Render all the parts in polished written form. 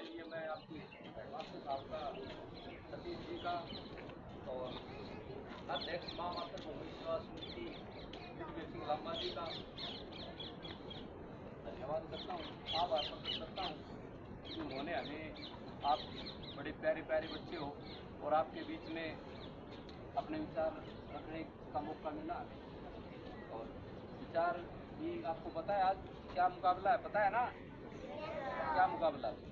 के लिए मैं आपकी हेडमास्टर साहब का, सतीश जी का और अध्यक्ष माँ माता भूमि सेवा समिति दिव्य सिंह लांबा जी का धन्यवाद करता हूँ, आभार प्रकट करता हूँ कि उन्होंने हमें, आप बड़े प्यारे प्यारे बच्चे हो और आपके बीच में अपने विचार रखने का मौका मिला हमें। और विचार भी आपको पता है आज क्या मुकाबला है, पता है ना? क्या मुकाबला है?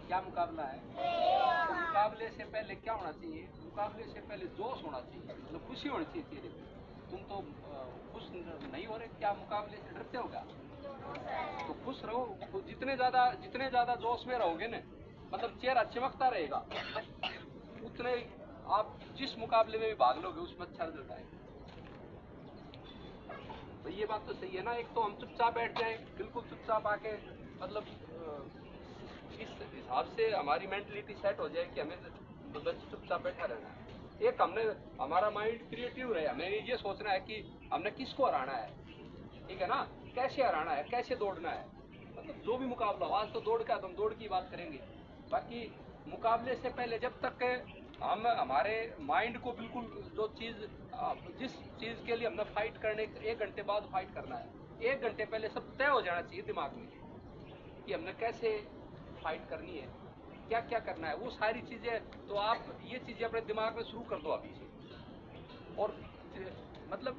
क्या मुकाबला है? तो मुकाबले से पहले क्या होना चाहिए? मुकाबले से पहले जोश होना चाहिए, मतलब खुशी होनी चाहिए चेहरे पे। तुम तो खुश नहीं हो रहे, क्या मुकाबले से डरते हो क्या? तो खुश रहो, जितने ज्यादा जोश में रहोगे ना, मतलब चेहरा चमकता रहेगा, उतने आप जिस मुकाबले में भी भाग लोगे उसमें अच्छा रिजल्ट आएगा। तो ये बात तो सही है ना? एक तो हम चुपचाप बैठ जाएं, बिल्कुल चुपचाप आके, मतलब इस हिसाब से हमारी मेंटलिटी सेट हो जाए कि हमें बस चुपचाप बैठा रहना है। एक हमने, हमारा माइंड क्रिएटिव रहे, हमें ये सोचना है कि हमने किसको हराना है, ठीक है ना? कैसे हराना है, कैसे दौड़ना है, मतलब जो भी मुकाबला हो। आज तो दौड़ का, हम दौड़ की बात करेंगे। बाकी मुकाबले से पहले जब तक हम हमारे माइंड को बिल्कुल, जो चीज, जिस चीज के लिए हमने फाइट करने 1 घंटे बाद फाइट करना है, 1 घंटे पहले सब तय हो जाना चाहिए दिमाग में कि हमने कैसे फाइट करनी है, क्या क्या करना है, वो सारी चीजें। तो आप ये चीजें अपने दिमाग में शुरू कर दो अभी से। और मतलब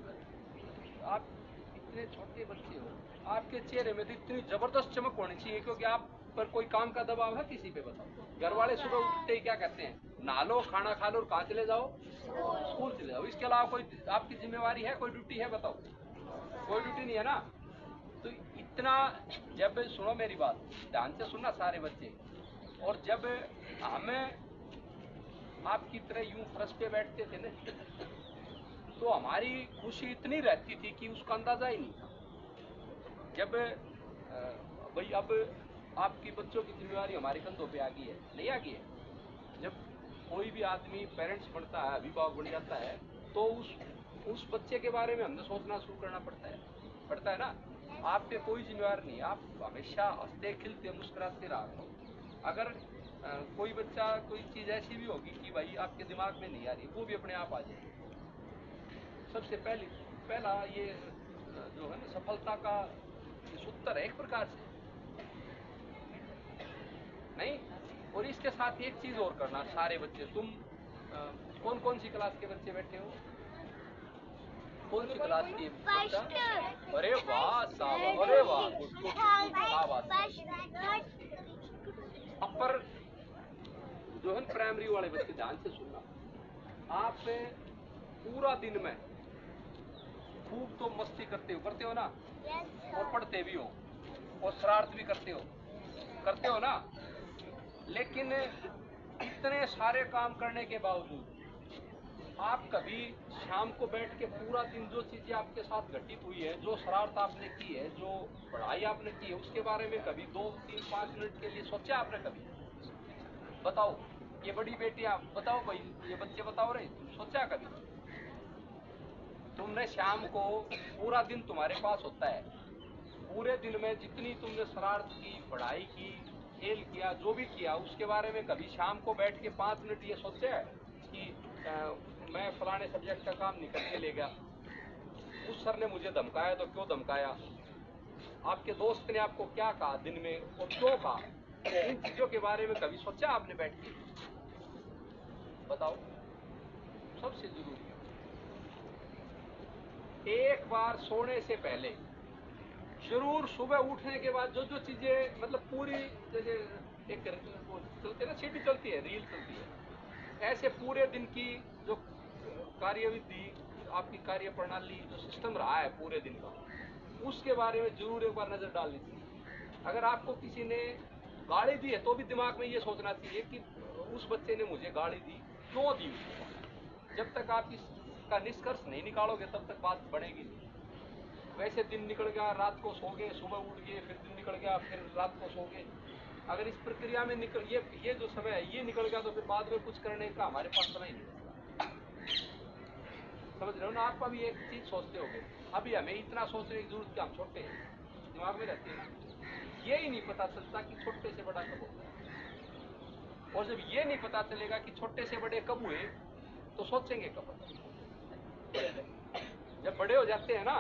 आप इतने छोटे बच्चे हो, आपके चेहरे में तो इतनी जबरदस्त चमक होनी चाहिए, क्योंकि आप पर कोई काम का दबाव है किसी पे? बताओ। घर वाले सुबह उठते ही क्या कहते हैं? नहा लो, खाना खा लो और कहाँ चले जाओ? स्कूल चले जाओ। इसके अलावा कोई आपकी जिम्मेवारी है, कोई ड्यूटी है? बताओ। कोई ड्यूटी नहीं है ना? तो इतना, जब सुनो मेरी बात, ध्यान से सुनना सारे बच्चे, और जब हम आपकी तरह यूं फर्श पे बैठते थे ना, तो हमारी खुशी इतनी रहती थी कि उसका अंदाजा ही नहीं था। जब भाई अब आपकी बच्चों की जिम्मेवारी हमारे कंधों पे आ गई है, नहीं आ गई है? जब कोई भी आदमी पेरेंट्स बनता है, अभिभावक बन जाता है, तो उस बच्चे के बारे में हमने सोचना शुरू करना पड़ता है ना? आप पे कोई जिम्मेवार नहीं है, आप हमेशा हंसते खिलते मुस्कुराते रहा करो। अगर कोई बच्चा, कोई चीज ऐसी भी होगी कि भाई आपके दिमाग में नहीं आ रही, वो भी अपने आप आ जाएगी। सबसे पहला ये जो है ना, सफलता का सूत्र है एक प्रकार से, नहीं? और इसके साथ एक चीज और करना, सारे बच्चे, तुम कौन कौन सी क्लास के बच्चे बैठे हो? कौन सी क्लास की बच्चा? अरे वाह साहब, अरे वाह, गुड गुड गुड, क्या बात है। अपर जो है प्राइमरी वाले बच्चे, ध्यान से सुनना। आप पूरा दिन में खूब तो मस्ती करते हो ना? और पढ़ते भी हो और शरारत भी करते हो ना? लेकिन इतने सारे काम करने के बावजूद आप कभी शाम को बैठ के पूरा दिन जो चीजें आपके साथ घटित हुई है, जो शरारत आपने की है, जो पढ़ाई आपने की है, उसके बारे में कभी 2 3 5 मिनट के लिए सोचा आपने कभी? बताओ। ये बड़ी बेटियां बताओ भाई, ये बच्चे बताओ रे, तुम सोचा कभी? तुमने शाम को, पूरा दिन तुम्हारे पास होता है, पूरे दिन में जितनी तुमने शरारत की, पढ़ाई की, खेल किया, जो भी किया, उसके बारे में कभी शाम को बैठ के 5 मिनट ये सोचा है कि मैं फलाने सब्जेक्ट का काम नहीं करके ले गया, उस सर ने मुझे धमकाया तो क्यों धमकाया, आपके दोस्त ने आपको क्या कहा दिन में और क्यों कहा? इन चीजों के बारे में कभी सोचा आपने बैठ के? बताओ। सबसे जरूरी है, एक बार सोने से पहले जरूर, सुबह उठने के बाद जो जो चीजें, मतलब पूरी, जैसे एक वो चलती है ना, सीटी चलती है, रील चलती है, ऐसे पूरे दिन की जो कार्यविधि, आपकी कार्य प्रणाली, जो सिस्टम रहा है पूरे दिन का, उसके बारे में जरूर एक बार नजर डालनी चाहिए। अगर आपको किसी ने गाली दी है तो भी दिमाग में ये सोचना चाहिए कि उस बच्चे ने मुझे गाली दी, क्यों दी उसने? जब तक आप इसका निष्कर्ष नहीं निकालोगे तब तक बात बढ़ेगी नहीं। वैसे दिन निकल गया, रात को सो गए, सुबह उठ गए, फिर दिन निकल गया, फिर रात को सो गए। अगर इस प्रक्रिया में ये जो समय है ये निकल गया, तो फिर बाद में कुछ करने का हमारे पास समय ही नहीं बचता। समझ रहे हो ना? आप अभी एक चीज सोचते होगे, अभी हमें इतना सोचने की जरूरत क्या, हम छोटे हैं, दिमाग में रहती है ना? ये ही नहीं पता चलता कि छोटे से बड़ा कब होता है। और जब ये नहीं पता चलेगा कि छोटे से बड़े कब हुए, तो सोचेंगे कब। जब बड़े हो जाते हैं ना,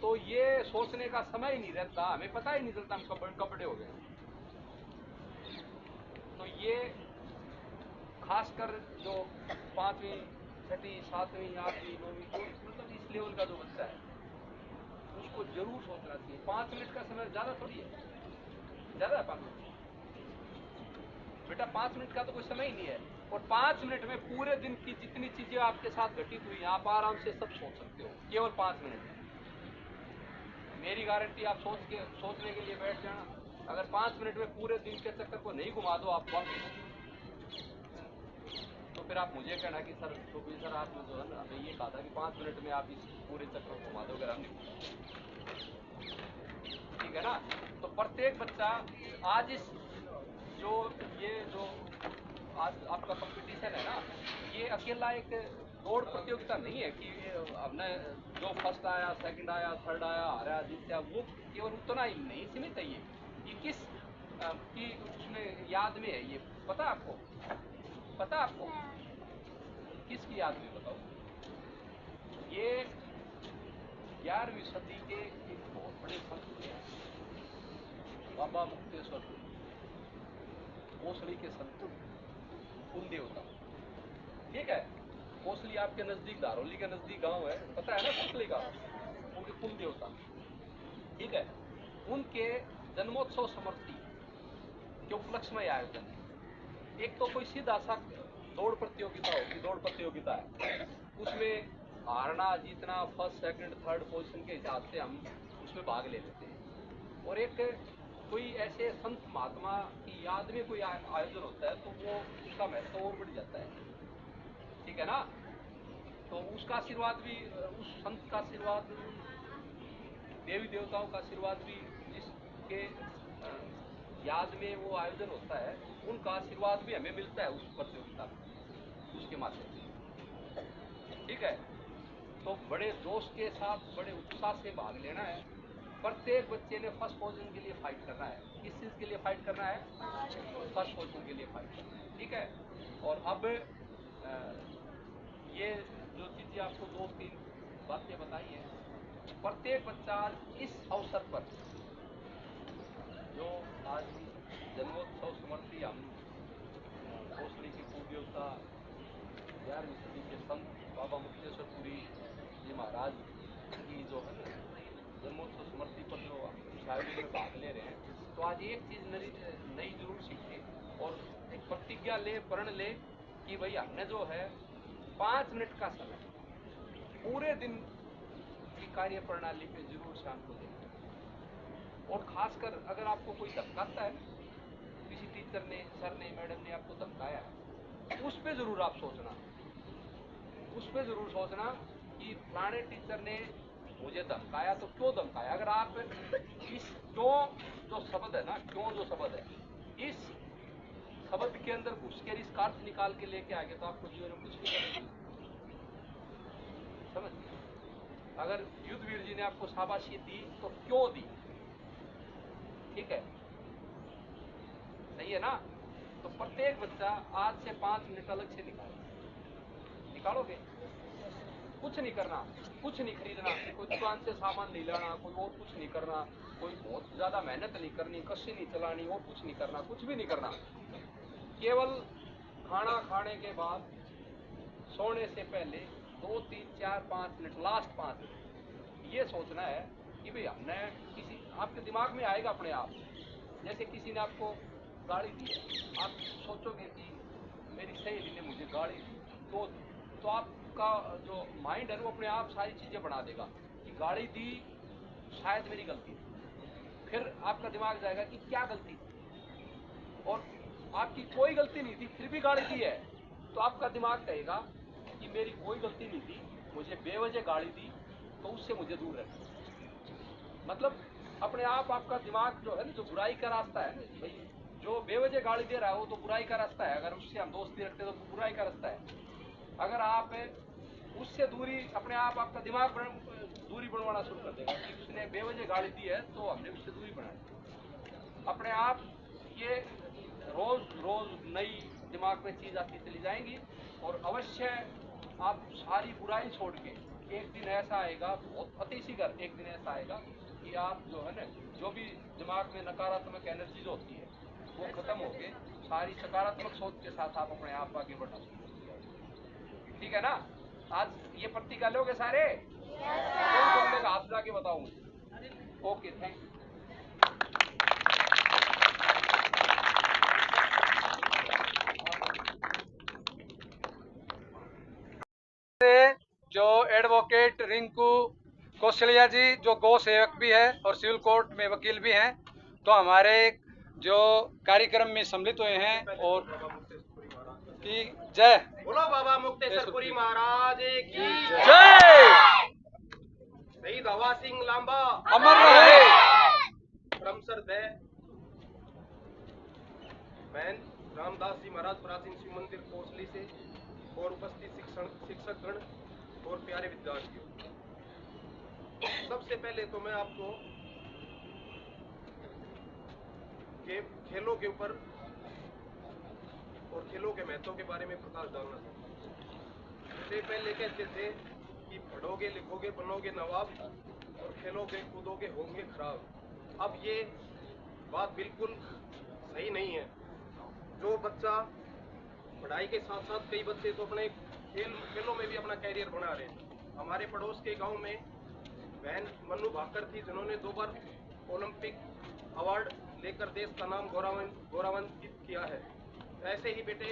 तो ये सोचने का समय ही नहीं रहता, हमें पता ही नहीं चलता हम कब बड़े हो गए। तो ये खासकर जो 5वीं 6वीं 7वीं 8वीं 9वीं मतलब इस लेवल का जो बच्चा है, उसको जरूर सोचना चाहिए। 5 मिनट का समय ज्यादा थोड़ी है, ज्यादा है 5 मिनट बेटा, 5 मिनट का तो कोई समय ही नहीं है। और 5 मिनट में पूरे दिन की जितनी चीजें आपके साथ घटित हुई, आप आराम से सब सोच सकते हो, केवल 5 मिनट। मेरी गारंटी, आप सोचने के लिए बैठ जाना, अगर 5 मिनट में पूरे दिन के चक्कर को नहीं घुमा दो आप वापिस, तो फिर आप मुझे कहना कि सर, तो भी सर आपने जो है ना हमें ये कहा था कि 5 मिनट में आप इस पूरे चक्कर को घुमा दो, अगर हमने, ठीक है ना। तो प्रत्येक बच्चा आज इस जो आज आपका कंपटीशन है ना, ये अकेला एक दौड़ प्रतियोगिता नहीं है कि हमने जो फर्स्ट आया, सेकंड आया, थर्ड आया, हारा जीता, वो केवल उतना ही नहीं सीमित है। ये किस की उसमें याद में है, ये पता आपको? पता आपको किसकी याद में, बताओ? ये 11वीं सदी के एक बहुत बड़े संत हुए हैं, बाबा मुक्तेश्वर कोसली के संत, कुल देवता, ठीक है। कोसली आपके नजदीक, धारोली के नजदीक गांव है, पता है ना कोसली का, उनके कुल देवता, ठीक है। उनके जन्मोत्सव समर्पी के उपलक्ष्य में आयोजन है। एक तो कोई सीधा सा दौड़ प्रतियोगिता होगी, दौड़ प्रतियोगिता है, उसमें हारना जीतना, फर्स्ट सेकंड थर्ड पोजीशन के हिसाब से हम उसमें भाग ले लेते हैं। और एक कोई ऐसे संत महात्मा की याद में कोई आयोजन होता है, तो वो उसका महत्व और बढ़ जाता है, ठीक है ना। तो उसका आशीर्वाद भी, उस संत का आशीर्वाद, देवी देवताओं का आशीर्वाद भी, जिसके याद में वो आयोजन होता है, उनका आशीर्वाद भी हमें मिलता है उस प्रतियोगिता में, उसके माध्यम से, ठीक है। तो बड़े जोश के साथ, बड़े उत्साह से भाग लेना है। प्रत्येक बच्चे ने फर्स्ट पोजीशन के लिए फाइट करना है। किस चीज के लिए फाइट करना है? फर्स्ट पोजीशन के लिए फाइट करना है, ठीक है। और अब ये जो चीजें आपको 2-3 बातें बताई हैं, प्रत्येक बच्चा इस अवसर पर, जो आज जन्मोत्सव समर्पी हम कोसली के कुल देवता 11वीं सदी के संत बाबा मुक्तेश्वरपुरी जी महाराज की जो है ना जन्मोत्सव समर्पी पर जो इस आयोजन में भाग ले रहे हैं, तो आज एक चीज नई जरूर सीखे और एक प्रतिज्ञा ले, प्रण ले कि भाई हमने जो है 5 मिनट का समय पूरे दिन की कार्य प्रणाली पे जरूर शाम को देना। और खासकर अगर आपको कोई धमकाता है, किसी टीचर ने, सर ने, मैडम ने आपको धमकाया है, उस पे जरूर आप सोचना, उस पे जरूर सोचना कि फलाने टीचर ने मुझे धमकाया, तो क्यों धमकाया। अगर आप इस क्यों जो शब्द है ना, क्यों जो शब्द है, इस शब्द के अंदर घुस कर इसका अर्थ निकाल के लेके आगे, तो आपको जीवन में कुछ नहीं करना, समझ। अगर युद्धवीर जी ने आपको शाबाशी दी, तो क्यों दी, ठीक है, सही है ना। तो प्रत्येक बच्चा आज से 5 मिनट अलग से निकालोगे, कुछ नहीं करना, कुछ नहीं खरीदना, कोई दुकान से सामान नहीं लाना, कोई और कुछ नहीं करना, कोई बहुत ज्यादा मेहनत नहीं करनी, कश्ती नहीं चलानी, और कुछ नहीं करना, कुछ भी नहीं करना। केवल खाना खाने के बाद सोने से पहले 2, 3, 4, 5 मिनट, लास्ट 5 मिनट ये सोचना है कि भाई हमने किसी, आपके दिमाग में आएगा अपने आप, जैसे किसी ने आपको गाड़ी दी है, आप सोचोगे कि मेरी सहेली ने मुझे गाड़ी दी, तो आपका जो माइंड है वो अपने आप सारी चीजें बना देगा कि गाड़ी दी, शायद मेरी गलती थी। फिर आपका दिमाग जाएगा कि क्या गलती थी, और आपकी कोई गलती नहीं थी फिर भी गाड़ी दी है, तो आपका दिमाग कहेगा कि मेरी कोई गलती नहीं थी, मुझे बेवजह गाड़ी दी, तो उससे मुझे दूर रखना। मतलब अपने आप आपका दिमाग जो है ना, जो बुराई का रास्ता है ना भाई, जो बेवजह गाड़ी दे रहा है वो तो बुराई का रास्ता है, अगर उससे हम दोस्ती रखते तो बुराई का रास्ता है। अगर आप उससे दूरी, अपने आप आपका दिमाग दूरी बनवाना शुरू कर देगा कि उसने बेवजह गाड़ी दी है, तो हमने उससे दूरी बना दी। अपने आप ये रोज रोज नई दिमाग में चीज आती चली जाएंगी और अवश्य आप सारी बुराई छोड़ के एक दिन ऐसा आएगा, बहुत अतिशीघ्र एक दिन ऐसा आएगा कि आप जो है ना, जो भी दिमाग में नकारात्मक एनर्जीज होती है वो खत्म होके सारी सकारात्मक सोच के साथ आप अपने आप आगे बढ़ना शुरू कर दिया। ठीक है ना? आज ये प्रतिज्ञा लोगे सारे? कौन लेगा हाथ जाके बताओ मुझे। Okay, thank you. जो एडवोकेट रिंकू कौशलिया जी जो गौ सेवक भी है और सिविल कोर्ट में वकील भी हैं, तो हमारे जो कार्यक्रम में सम्मिलित हुए हैं, और की जय बोलो बाबा मुक्तेश्वरपुरी महाराज की जय। शहीद हवा सिंह लांबा अमर रहे। परम श्रद्धेय बहन रामदास जी महाराज प्राचीन शिव मंदिर कोसली से और उपस्थित शिक्षक गण और प्यारे विद्यार्थियों, सबसे पहले तो मैं आपको खेलों के ऊपर और खेलों के महत्व के बारे में प्रकाश डालना चाहता हूँ। इससे पहले कहते थे कि पढ़ोगे लिखोगे बनोगे नवाब और खेलोगे कूदोगे होंगे खराब। अब ये बात बिल्कुल सही नहीं है। जो बच्चा पढ़ाई के साथ साथ, कई बच्चे तो अपने खेलों में भी अपना कैरियर बना रहे हैं। हमारे पड़ोस के गांव में बहन मन्नू भाकर थी जिन्होंने 2 बार ओलंपिक अवार्ड लेकर देश का नाम गौरवान्वित किया है। ऐसे ही बेटे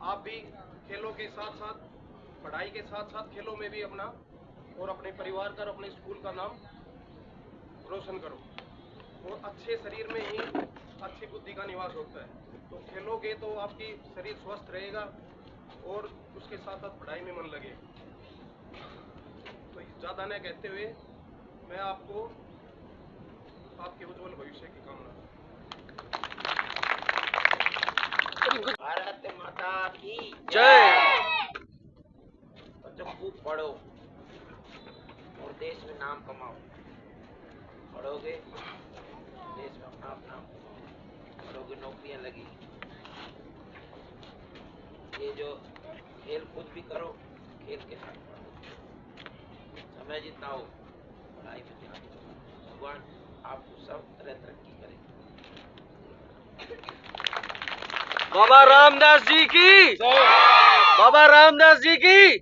आप भी खेलों के साथ साथ, पढ़ाई के साथ साथ खेलों में भी अपना और अपने परिवार का और अपने स्कूल का नाम रोशन करो। और अच्छे शरीर में ही अच्छी बुद्धि का निवास होता है। तो खेलोगे तो आपकी शरीर स्वस्थ रहेगा और उसके साथ साथ पढ़ाई में मन लगेगा। तो ज़्यादा न कहते हुए मैं आपको आपके उज्जवल भविष्य की कामना। भारत माता की जय। बच्चों खूब पढ़ो और देश में नाम कमाओ। पढ़ोगे देश में अपना नाम कमाओ, पढ़ोगे नौकरियां लगी। ये जो खेल कूद भी करो, खेल के साथ पढ़ो। समय जितना हो पढ़ाई में ध्यान दो। भगवान आपको सब तरह तरक्की करे। बाबा रामदास जी की, बाबा रामदास जी की,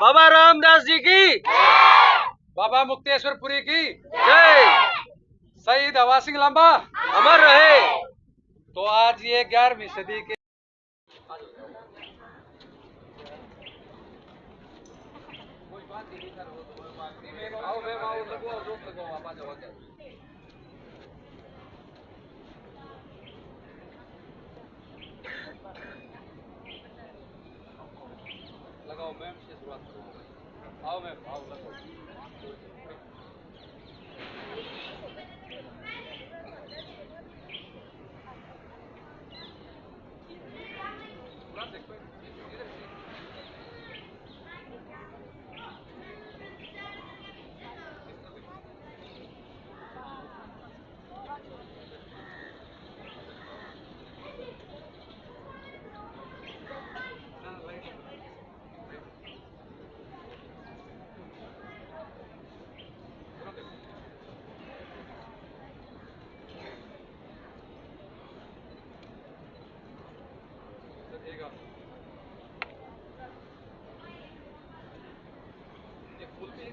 बाबा रामदास जी की, बाबा मुक्तेश्वरपुरी की जय। शहीद हवा सिंह लांबा अमर रहे। तो आज ये 11वीं सदी के आओ मैम आओ, लगवाओ रोक लगवाओ, आप आ जाओ, आ जाओ। लगाओ मैम से शुरुआत करो। आओ मैम आओ, लगाओ। पूरा देखो इधर से। ये फूल भी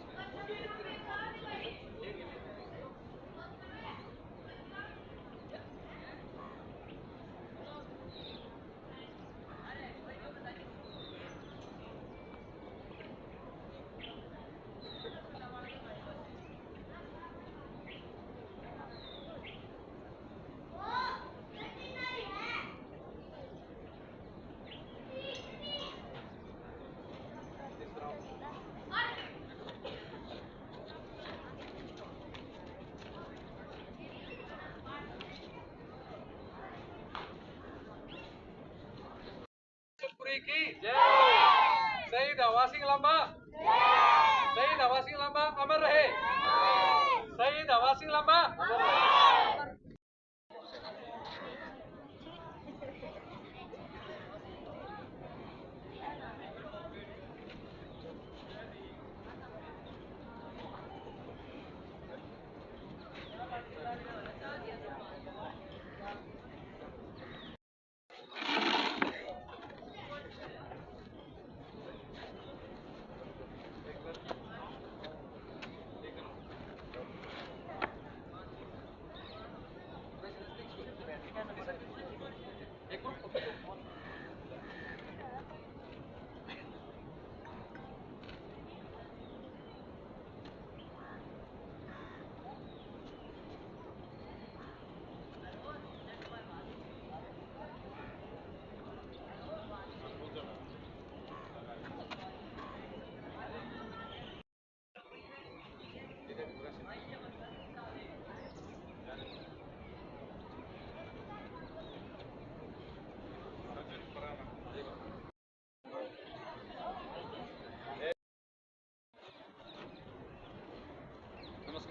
की जय। शहीद हवा सिंह लांबा, शहीद हवा सिंह लांबा अमर रहे। शहीद हवा सिंह लांबा।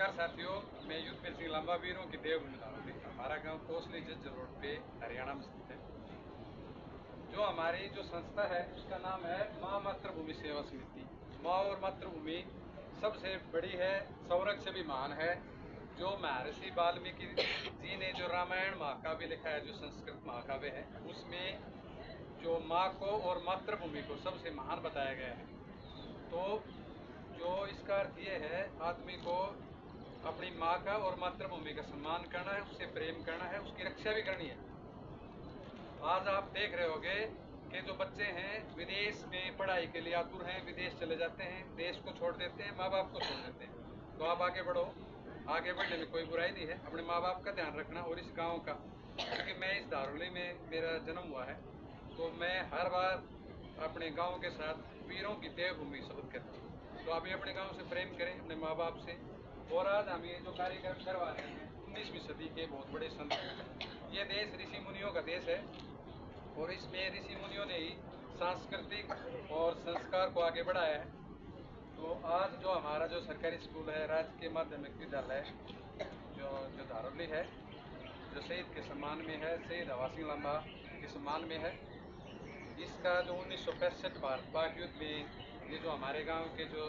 नमस्कार साथियों, मैं युद्धवीर सिंह लांबा वीरों की देवभूमि धारोली। हमारा गांव कोसली जज्जर रोड पे हरियाणा में स्थित है। जो हमारी जो संस्था है उसका नाम है माँ मातृभूमि सेवा समिति। माँ और मातृभूमि सबसे बड़ी है, सौरभ से भी महान है। जो महर्षि वाल्मीकि जी ने जो रामायण महाकाव्य लिखा है, जो संस्कृत महाकाव्य है, उसमें जो माँ को और मातृभूमि को सबसे महान बताया गया है। तो जो इसका अर्थ ये है, आदमी को अपनी माँ का और मातृभूमि का सम्मान करना है, उससे प्रेम करना है, उसकी रक्षा भी करनी है। आज आप देख रहे होंगे कि जो बच्चे हैं विदेश में पढ़ाई के लिए आतुर हैं, विदेश चले जाते हैं, देश को छोड़ देते हैं, माँ बाप को छोड़ देते हैं। तो आप आगे बढ़ो, आगे बढ़ने में कोई बुराई नहीं है। अपने माँ बाप का ध्यान रखना और इस गाँव का, क्योंकि मैं इस धारोली में मेरा जन्म हुआ है, तो मैं हर बार अपने गाँव के साथ वीरों की देवभूमि शब्द कहता हूँ। तो आप भी अपने गांव से प्रेम करें, अपने माँ बाप से। और आज हम ये जो कार्यक्रम करवा रहे हैं, 19वीं सदी के बहुत बड़े संत, ये देश ऋषि मुनियों का देश है और इसमें ऋषि मुनियों ने ही सांस्कृतिक और संस्कार को आगे बढ़ाया है। तो आज जो हमारा जो सरकारी स्कूल है, राजकीय माध्यमिक विद्यालय जो धारोली है, जो शहीद के सम्मान में है, शहीद हवा सिंह लांबा के सम्मान में है। इसका जो 1965 भारत पाक युद्ध में ये जो हमारे गांव के जो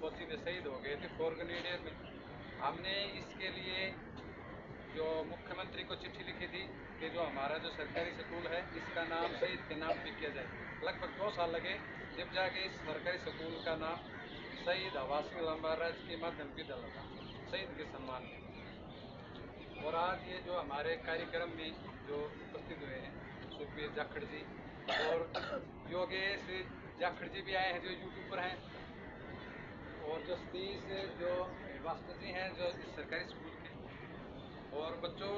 फौजी थे, शहीद हो गए थे फॉर ग्रेनेडियर में, हमने इसके लिए जो मुख्यमंत्री को चिट्ठी लिखी थी कि जो हमारा जो सरकारी स्कूल है इसका नाम शहीद के नाम पे किया जाए। लगभग 2 साल लगे जब जाके इस सरकारी स्कूल का नाम शहीद हवा सिंह लांबा राजकीय माध्यमिक विद्यालय था, शहीद के सम्मान में। और आज ये जो हमारे कार्यक्रम में जो उपस्थित हुए हैं, सुखबीर जाखड़ जी और योगेश जाखड़ जी भी आए हैं, जो यूट्यूबर हैं, और जो सतीश जो हेडमास्टर जी हैं जो इस सरकारी स्कूल के। और बच्चों,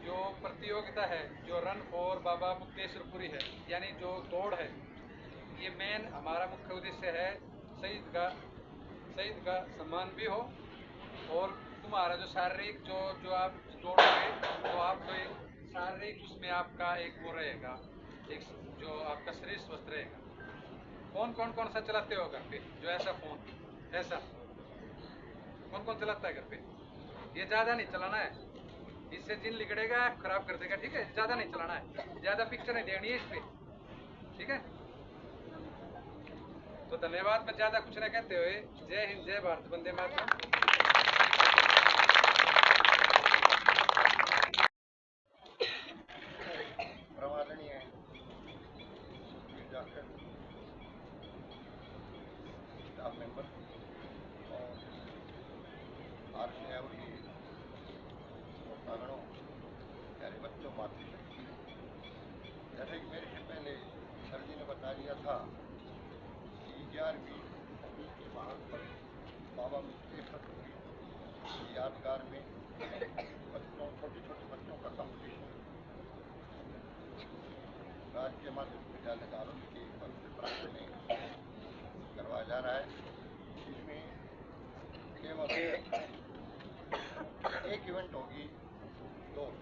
जो प्रतियोगिता है, जो रन फॉर बाबा मुक्तेश्वरपुरी है, यानी जो दौड़ है, ये मेन हमारा मुख्य उद्देश्य है शहीद का सम्मान भी हो और तुम्हारा जो शारीरिक जो आप दौड़ोगे तो आपको एक शारीरिक उसमें आपका एक वो रहेगा, एक जो आपका शरीर स्वस्थ रहेगा। फोन कौन सा चलाते हो घर पे? जो ऐसा फोन ऐसा कौन चलाता है घर पे? ये ज्यादा नहीं चलाना है, इससे जिन लिगड़ेगा, खराब कर देगा, ठीक है? ज्यादा नहीं चलाना है, ज्यादा पिक्चर नहीं देनी है इस पे, ठीक है? तो धन्यवाद। मैं ज्यादा कुछ न कहते हुए जय हिंद, जय भारत, वंदे मातरम। स्टाफ मेंबर और आरसीआई की श्रोतागणों, प्यारे बच्चों, मातृशक्ति, जैसे कि मेरे से पहले सर जी ने बता दिया था कि 11वीं सदी के महान पंत बाबा मुक्तेश्वरपुरी की यादगार में छोटे छोटे बच्चों का कंपटीशन राजकीय माध्यमिक विद्यालय धारोली के पवित्र प्रांगण में करवाया जा रहा है। इसमें केवल एक इवेंट होगी, दौड़।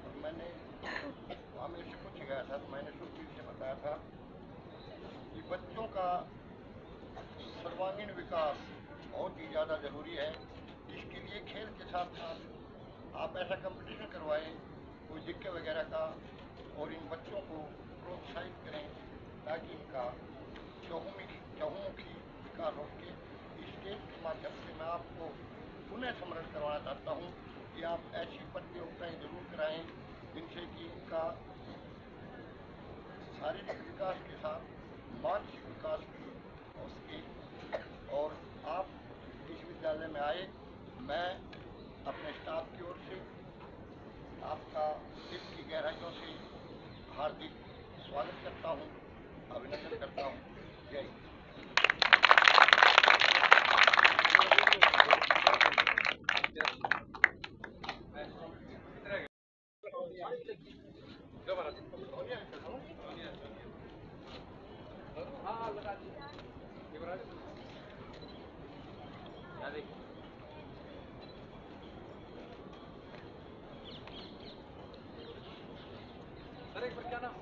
और मैंने वहाँ मेरे से पूछा गया था, तो मैंने सुखबीर से बताया था कि बच्चों का सर्वांगीण विकास बहुत ही ज़्यादा जरूरी है। इसके लिए खेल के साथ साथ आप ऐसा कंपटीशन करवाएं कोई जिक्के वगैरह का, और इन बच्चों को प्रोत्साहित करें ताकि इनका चहुमुखी विकास हो सके। इस स्टेज के माध्यम से मैं आपको पुनः स्मरण करवाना चाहता हूँ कि आप ऐसी प्रतियोगिताएं जरूर कराएं जिनसे कि इनका शारीरिक विकास के साथ मानसिक विकास भी हो सके। और आप इस विद्यालय में आए, मैं अपने स्टाफ की ओर से आपका दिल की गहराइयों से हार्दिक स्वागत करता हूँ, अभिनंदन करता हूँ। जय हिंद। सर एक बार क्या नाम?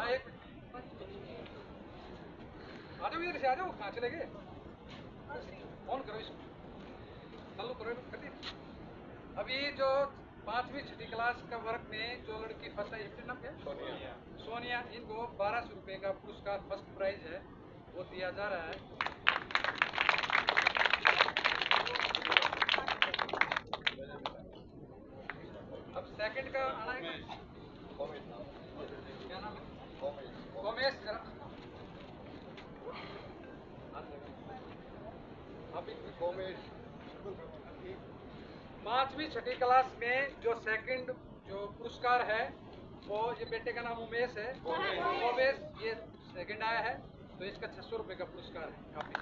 एक आ जाओ इधर से, आ जाओ, कहाँ चले गए? ऑन करो इसको, चालू करो, कर दिया। अभी जो 5वीं 6ठी क्लास का वर्ग में जो लड़की फर्स्ट आई, नाम क्या है? सोनिया। इनको 1200 रुपये का पुरस्कार फर्स्ट प्राइज है वो दिया जा रहा है। अब सेकंड का आना है, क्या नाम है? कोमेश। अभी 5वीं 6ठी क्लास में जो सेकंड जो पुरस्कार है वो ये बेटे का नाम उमेश है, उमेश ये सेकंड आया है, तो इसका 600 रुपये का पुरस्कार है। काफी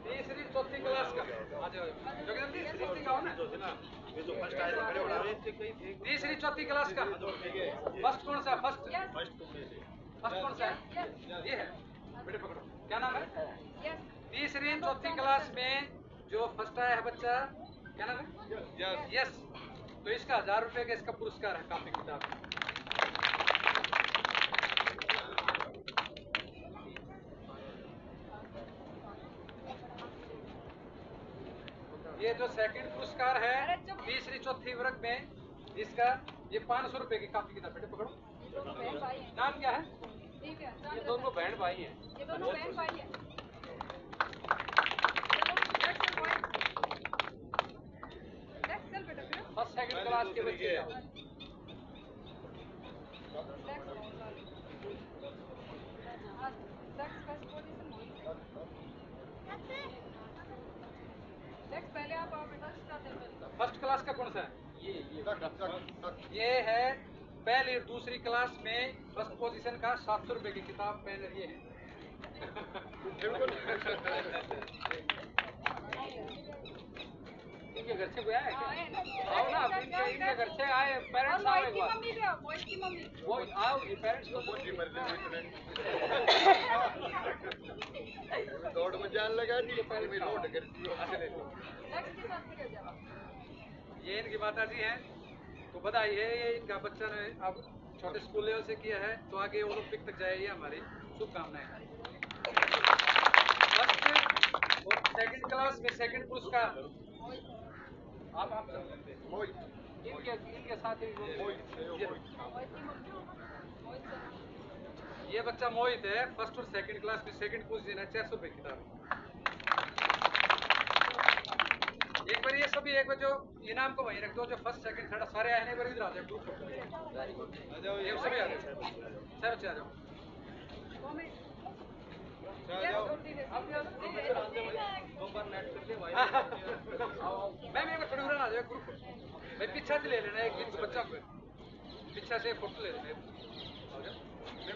तीसरी चौथी क्लास का आ जाओ, तीसरी का हो ना, तीसरी चौथी क्लास का फर्स्ट कौन सा? फर्स्ट कौन सा है? ये है, बेटे पकड़ो, क्या नाम है? तीसरी चौथी क्लास में जो फर्स्ट आया है बच्चा, क्या नाम है? यस। तो इसका 1000 रुपये का इसका पुरस्कार है, काफी किताब। ये जो सेकंड पुरस्कार है तीसरी चौथी वर्ग में, इसका ये 500 रुपये की काफी किताब। बेटे पकड़ो, नाम क्या है? ये दोनों बहन भाई हैं। फर्स्ट सेकंड क्लास के बच्चे हैं। पहले आप आओ बेटा, फर्स्ट क्लास का कौन सा है? ये है पहली और दूसरी क्लास में फर्स्ट पोजीशन का 700 रुपये की किताब, पेन ये है। इनके घर से कोई आया क्या? आओ ना, इनके घर से आए पेरेंट्स आओ एक बार। वो आओ, ये पेरेंट्स को दौड़ में जान लगा दी, नोट कर दिया। ये इनकी माता जी हैं, तो बधाई है, ये इनका बच्चा ने अब छोटे स्कूल लेवल से किया है, तो आगे ओलंपिक तक जाए, ये हमारी शुभकामनाएं। फर्स्ट और सेकंड क्लास में सेकंड पुरस्कार आप इनके साथ ही ये बच्चा मोहित है, फर्स्ट और सेकंड क्लास में सेकंड पोजीशन है, 400 रुपये किताब। एक बार ये सभी एक बार जो इनाम को वहीं रख दो, जो फर्स्ट सेकंड थर्ड सारे आए हैं, एक बार इधर आ जाओ, ग्रुप ये सभी आ जाओ, सब बच्चे आ जाओ। मैं थोड़ी उड़ान आ जाए ग्रुप भाई, पीछा से ले लेना एक बच्चा को, पीछा से फोटो ले लेना।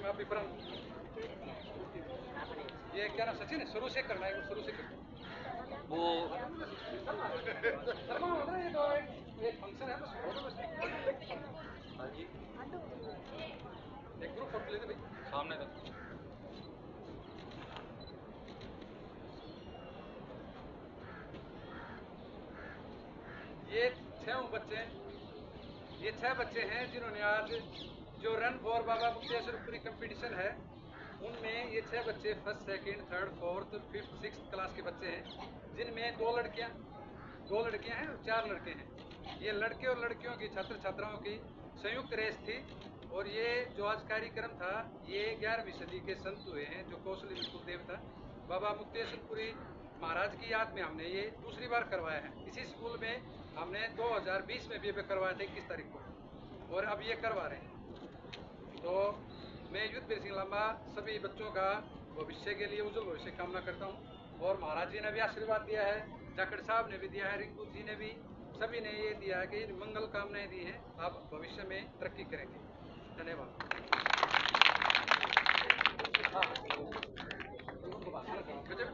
मैं अभी पर ये क्या नाम सचिन है, शुरू से करना है, शुरू से करना वो शर्मा होता है, ये तो एक फंक्शन है बस। हाँ जी, एक ग्रुप फोटो लेते भाई सामने तक। ये 6 बच्चे, ये 6 बच्चे हैं जिन्होंने आज जो रन फॉर बाबा मुक्तेश्वरपुरी कंपटीशन है, उनमें ये 6 बच्चे first second third fourth fifth six class के बच्चे हैं, जिनमें 2 लड़कियां हैं और 4 लड़के हैं। ये लड़के और लड़कियों की छात्र छात्राओं की संयुक्त रेस थी, और ये जो आज कार्यक्रम था ये 11वीं सदी के संत हुए हैं, जो कौशली विपुल देवता बाबा मुक्तेश्वरपुरी महाराज की याद में हमने ये दूसरी बार करवाया है। इसी स्कूल में हमने 2020 में भी करवाया था 21 तारीख को, और अब ये करवा रहे हैं। तो मैं युद्धवीर सिंह लांबा सभी बच्चों का भविष्य के लिए उज्जवल भविष्य कामना करता हूँ, और महाराज जी ने भी आशीर्वाद दिया है, जाखड़ साहब ने भी दिया है, रिंकू जी ने भी, सभी ने ये दिया है कि मंगल कामनाएं दी हैं, आप भविष्य में तरक्की करेंगे। धन्यवाद।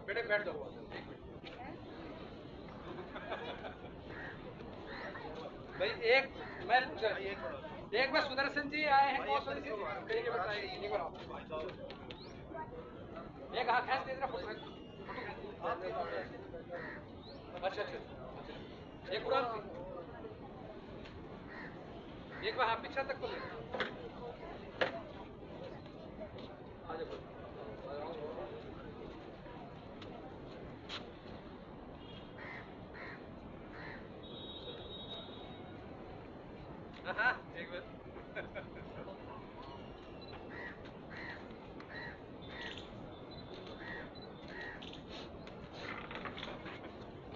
बेटे बैठ जाओ। भाई एक बार सुदर्शन जी आए हैं, एक हाथ खींच दे, फोटो अच्छा अच्छा, एक कुरान की, एक बार हाँ पीछा तक को ले हाँ एक बार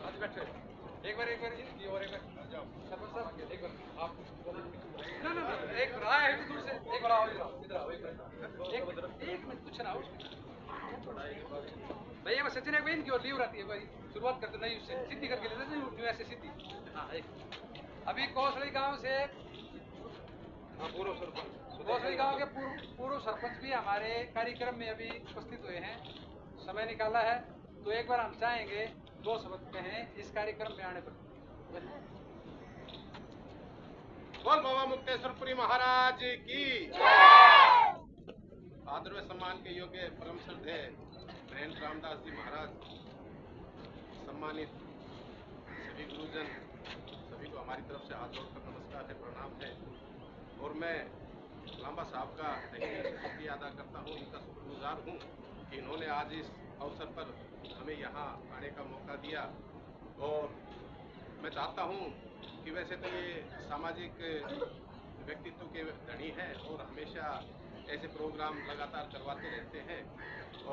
आज बैठे एक बार इनकी और एक बार सरपंच साहब एक बार आप ना ना ना एक बार आए हैं दूर से एक बार आओ इधर आओ एक बार एक मिनट कुछ ना हो भैया मैं सचिन एक इनकी और लीव रहती है भाई शुरुआत करते नहीं सीधी करके लेते न्यू ऐसे सीधी हाँ एक अभी कौसली गांव से कौसली गांव के पूर्व सरपंच भी हमारे कार्यक्रम में अभी उपस्थित हुए हैं, समय निकाला है, तो एक बार हम चाहेंगे 2 शब्द कहें इस कार्यक्रम में आने पर। बोल बाबा मुक्तेश्वरपुरी महाराज की आदर व सम्मान के योग्य परम श्रद्धेय महंत रामदास जी महाराज, सम्मानित सभी गुरुजन, सभी को हमारी तरफ से हाथ जोड़कर नमस्कार है, प्रणाम है। और मैं लांबा साहब का तहे दिल से शुक्रिया अदा करता हूँ, इनका शुक्रगुजार हूँ कि इन्होंने आज इस अवसर पर हमें यहाँ आने का मौका दिया। और मैं चाहता हूँ कि वैसे तो ये सामाजिक व्यक्तित्व के धनी हैं और हमेशा ऐसे प्रोग्राम लगातार करवाते रहते हैं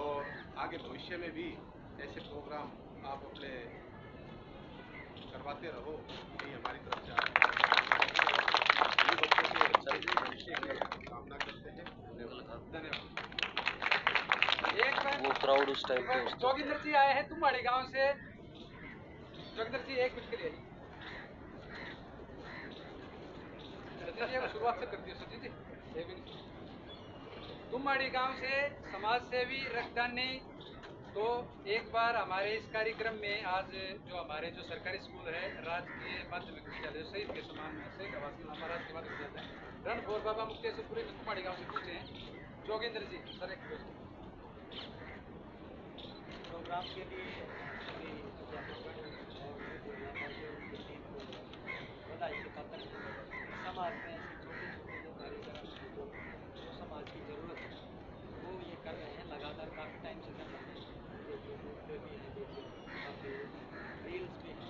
और आगे भविष्य में भी ऐसे प्रोग्राम आप अपने करवाते रहो, यही हमारी तरफ से कामना करते हैं। धन्यवाद। एक बार वो क्राउड उस टाइप के जोगिंदर जी आए हैं तुम्हारे गांव से, जोगिंदर जी एक मिनट के लिए सचिन जी शुरुआत से कर दियो सचिन जी एक मिनट। तुम्हारी गांव से समाज सेवी रक्तदानी, तो एक बार हमारे इस कार्यक्रम में आज जो हमारे जो सरकारी स्कूल है राजकीय माध्यमिक विद्यालय शहीद के समान में शहीद आवासीय महाराज के माध्यमिक विद्यालय रणभोर बाबा मुक्तेश्वरपुरी में तुम्हारी गांव से पूछे हैं जोगेंद्र जी सर एक प्रोग्राम के लिए सभी अध्यापकगण और जिलावासियों की टीम को बधाई के पात्र हैं। समाज में ऐसे छोटे छोटे जो कार्यक्रम हैं जो समाज की ज़रूरत है वो ये कर रहे हैं, लगातार काफ़ी टाइम से कर रहे हैं। ये यूट्यूब पे भी है, देखिए काफ़ी रील्स भी हैं।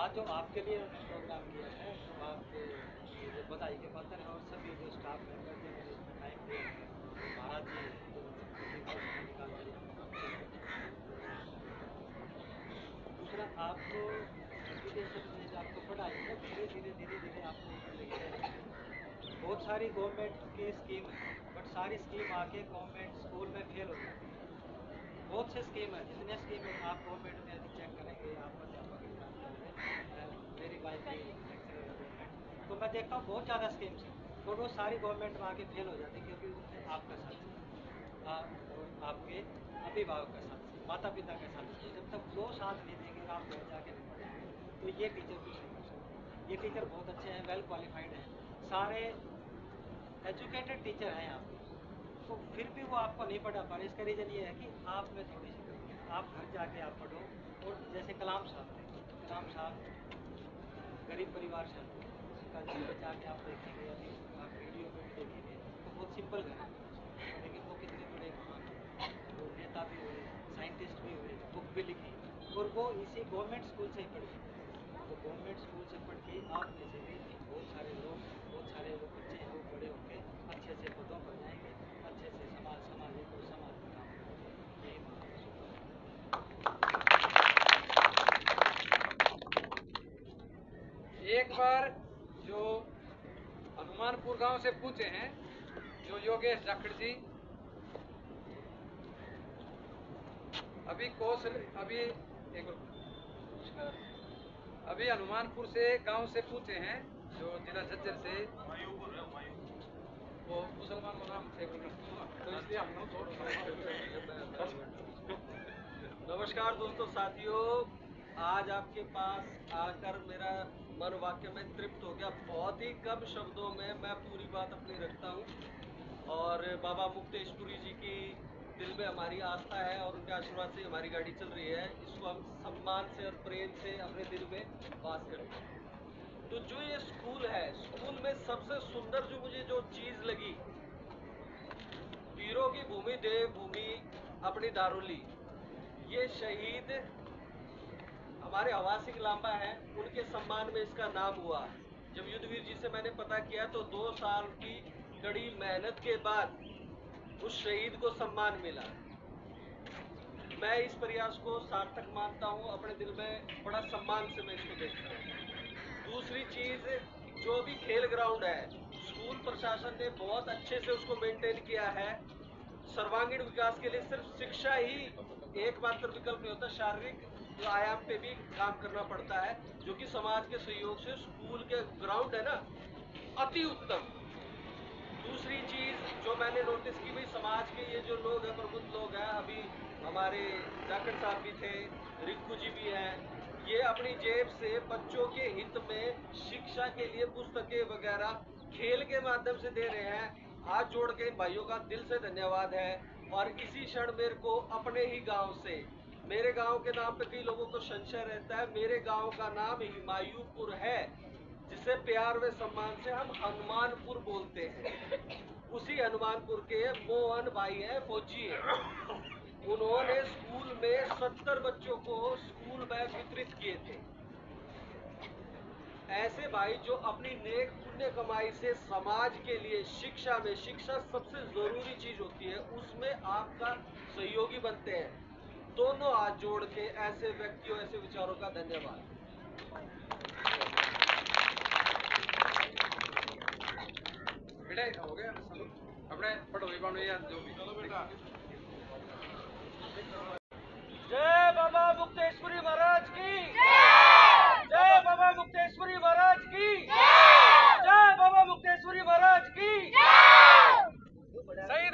आज जो आपके लिए प्रोग्राम किया है तो आप मुझे बधाई के पात्र हैं और सभी जो स्टाफ मेंबर जिन्होंने इसमें टाइम दिया है, महाराज जी हैं जिन्होंने अपनी बहुत समय निकाल कर यहाँ दूसरा आपको एजुकेशन में जो आपको पढ़ाई है धीरे धीरे आपको ऊपर लेके जाएंगे। बहुत सारी गवर्नमेंट की स्कीम है बट सारी स्कीम आके गवर्नमेंट स्कूल में फेल हो जाती है। बहुत से स्कीम है, जितने स्कीम है आप गवर्नमेंट में यदि चेक करेंगे, आप अध्यापक एग्जाम करेंगे, मेरी वाइफ भी लेक्चरर है गवर्नमेंट, तो मैं देखता हूँ बहुत ज़्यादा स्कीम्स हैं और वो सारी गवर्नमेंट में आके फेल हो जाती है क्योंकि उसमें आपका साथ और आपके अभिभावक का साथ, माता पिता का साथ। जब तक वो साथ नहीं देंगे और आप घर जाके नहीं पढ़ेंगे तो ये टीचर कुछ नहीं कर सकते। ये टीचर बहुत अच्छे हैं, वेल क्वालिफाइड हैं, सारे एजुकेटेड टीचर हैं यहाँ पे, तो फिर भी वो आपको नहीं पढ़ा पा रहे। इसका रीज़न ये है कि आप में थोड़ी सी कमी है। आप घर जाके आप पढ़ो। और जैसे कलाम साहब गरीब परिवार से आते हैं, उनका घर में जाके आप देखेंगे, अभी आप वीडियो में भी देखेंगे तो बहुत सिंपल घर है, लेकिन वो कितने बड़े महान हैं। वो नेता भी हुए, साइंटिस्ट भी हुए, बुक भी लिखी और वो इसी गवर्नमेंट स्कूल से ही पढ़े। तो गवर्नमेंट स्कूल से पढ़ के आप में से भी बहुत सारे लोग, बहुत सारे वो बच्चे हैं वो बड़े होकर अच्छे अच्छे पदों पर जाएंगे, अच्छे से सामाजिक और समाज में काम करेंगे। यही हमारा शुक्रिया। एक बार जो हनुमानपुर गांव से पूछे हैं जो योगेश जाखड़ जी, अभी हनुमानपुर से गांव से पूछे हैं जो जिला झज्जर से, वो मुसलमान का नाम थे तो इसलिए हम लोग नमस्कार दोस्तों साथियों, आज आपके पास आकर मेरा मन वाक्य में तृप्त हो गया। बहुत ही कम शब्दों में मैं पूरी बात अपनी रखता हूँ और बाबा मुक्तेश्वरी जी की दिल में हमारी आस्था है और उनके आशीर्वाद से हमारी गाड़ी चल रही है। इसको हम सम्मान से और प्रेम से अपने दिल में वास करते हैं। तो जो ये स्कूल है, स्कूल में सबसे सुंदर जो मुझे जो चीज लगी, वीरों की भूमि देव भूमि अपनी दारुली, ये शहीद हमारे हवा सिंह लांबा है, उनके सम्मान में इसका नाम हुआ। जब युद्धवीर जी से मैंने पता किया तो 2 साल की कड़ी मेहनत के बाद उस शहीद को सम्मान मिला। मैं इस प्रयास को सार्थक मानता हूँ, अपने दिल में बड़ा सम्मान से मैं इसको देखता हूँ। दूसरी चीज, जो भी खेल ग्राउंड है, स्कूल प्रशासन ने बहुत अच्छे से उसको मेंटेन किया है। सर्वांगीण विकास के लिए सिर्फ शिक्षा ही एकमात्र विकल्प नहीं होता, शारीरिक आयाम पे भी काम करना पड़ता है, जो कि समाज के सहयोग से स्कूल के ग्राउंड है ना, अति उत्तम। दूसरी चीज जो मैंने नोटिस की, भाई समाज के ये जो लोग हैं, प्रबुद्ध लोग हैं, अभी हमारे जाखड़ साहब भी थे, रिक्कू जी भी हैं, ये अपनी जेब से बच्चों के हित में शिक्षा के लिए पुस्तकें वगैरह खेल के माध्यम से दे रहे हैं। हाथ जोड़ के इन भाइयों का दिल से धन्यवाद है। और इसी क्षण मेरे को अपने ही गांव से, मेरे गांव के नाम पे कई लोगों को संशय रहता है, मेरे गांव का नाम हिमायूपुर है, जिसे प्यार व सम्मान से हम हनुमानपुर बोलते हैं। उसी हनुमानपुर के मोहन भाई है, फौजी है, उन्होंने स्कूल में 70 बच्चों को स्कूल बैग वितरित किए थे। ऐसे भाई जो अपनी नेक पुण्य कमाई से समाज के लिए शिक्षा में, शिक्षा सबसे जरूरी चीज होती है, उसमें आपका सहयोगी बनते हैं। दोनों हाथ जोड़ के ऐसे व्यक्तियों, ऐसे विचारों का धन्यवाद। बेटा हो गया अपने पढ़ोई बानो या जो भी। चलो बेटा। जय बाबा मुक्तेश्वरी महाराज की, जय बाबा मुक्तेश्वरी महाराज की, जय बाबा मुक्तेश्वरी महाराज की। सही